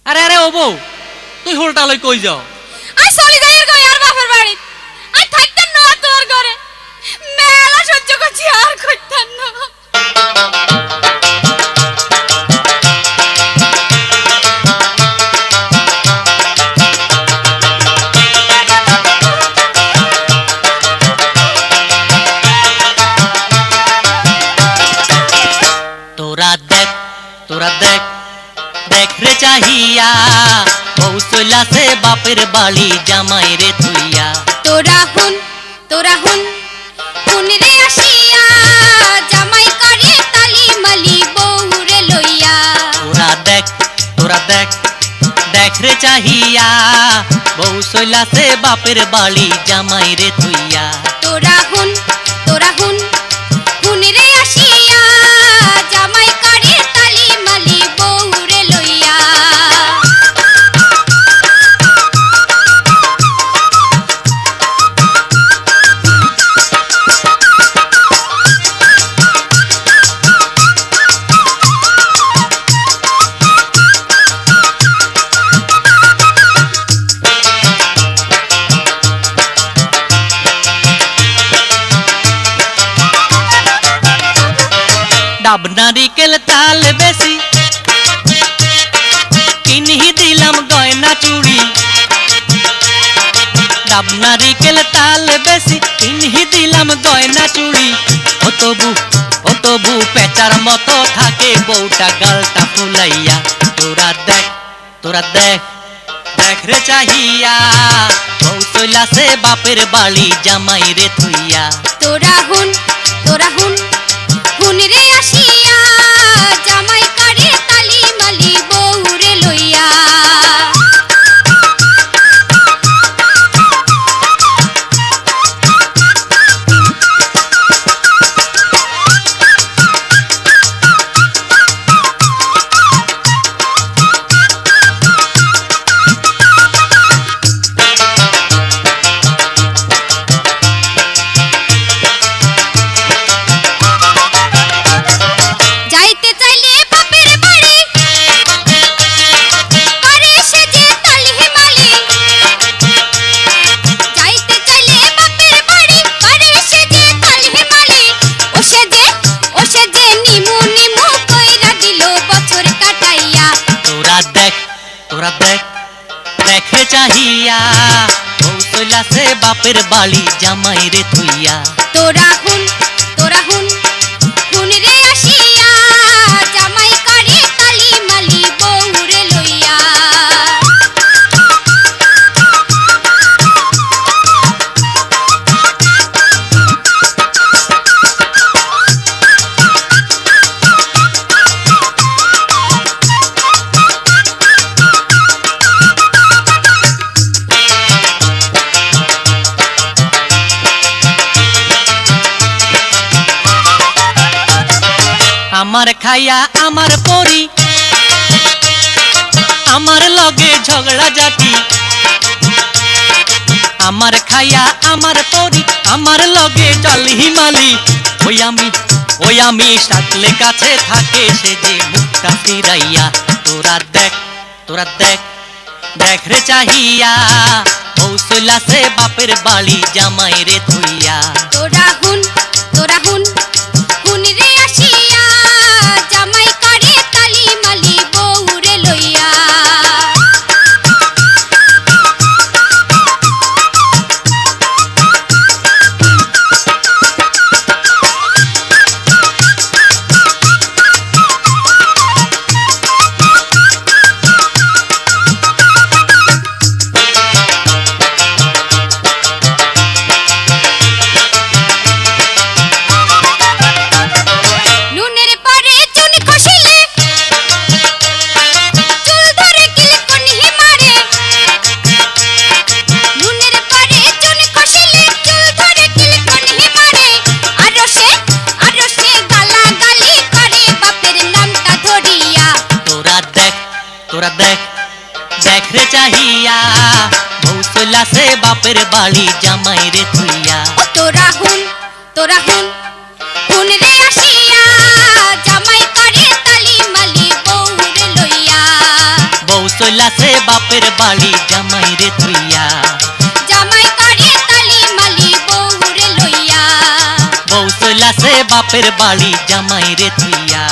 আরে আরে ও বউ, তুই হোলটা লই কই যাও? আই চলি যাই আর কই আর বাপের বাড়ি। আই থাকতেন না তোর ঘরে। মেলা সহ্য করছি আর কইতাম না। তোরা দেখ দেখ রে চাহিয়া, বউ চইলাছে বাপের বাড়ি জামাই রে থুইয়া। তোরা হুন হুন রে আসিয়া, জামাই করে তালি মালি বউ রে লইয়া। তোরা দেখ দেখ রে চাহিয়া, বউ চইলাছে বাপের বাড়ি জামাই রে থুইয়া। তোরা হুন হুন রে আসিয়া, জামাই করে তালি মালি বউ রে লইয়া। ডাব নারিকেল তাল বেশি কিনহি দিলাম গয়না চুড়ি। ডাব নারিকেল তাল বেশি কিনহি দিলাম গয়না চুড়ি। ও তবু পেচার মতো থাকে বউটা গালটা ফুলাইয়া। তোরা দেখ দেখ রে চাহিয়া, বউ চইলাছে বাপের বাড়ি জামাই রে থুইয়া। তোরা হুন হুন রে আসিয়া, জামাই করে তালি মালি বউ রে লইয়া। যাইতে চাইলে বাপের বাড়ি, করে সে যে তালি মালি। যাইতে চাইলে বাপের বাড়ি, করে সে যে তালি মালি। ও সে যে নিমু কইরা দিল বছর কাটাইয়া। তোরা দেখ দেখ রে চাহিয়া, বউ চইলাছে বাপের বাড়ি জামাই রে থুইয়া। তোরা হুন হুন রে আসিয়া, জামাই করে তালি মালি বউ রে লইয়া। আমার খাইয়া আমার পরি, আমার লগে ঝগড়া জাতি। আমার খাইয়া আমার পরি, আমার লগে জলহি মালি। ওই আমি সাকলে কাছে থাকে সে যে মুখটা ফিরাইয়া। তোরা দেখ দেখ রে চাহিয়া, বউ চইলাছে বাপের বাড়ি জামাই রে থুইয়া। তোরা হুন হুন রে আসিয়া, জামাই করে তালি মালি বউ রে লইয়া। নুনের পরে চুন খসিলে, চুল ধরে কিলকনি মারে। নুনের পরে চুন খসিলে, চুল ধরে কিলকনি মারে। আর সে গালাগালি করে বাপের নামটা ধরিয়া। তোরা দেখ দেখ রে চাহিয়া, বউ চইলাছে বাপের বাড়ি জামাই রে থুইয়া। তোরা হুন হুন রে আসিয়া, জামাই করে তালি মালি বউ রে লইয়া। বউ চইলাছে বাপের বাড়ি জামাই রে থুইয়া। জামাই করে তালি মালি বউরে লইয়া। বউ চইলাছে বাপের বাড়ি জামাই রে থুইয়া।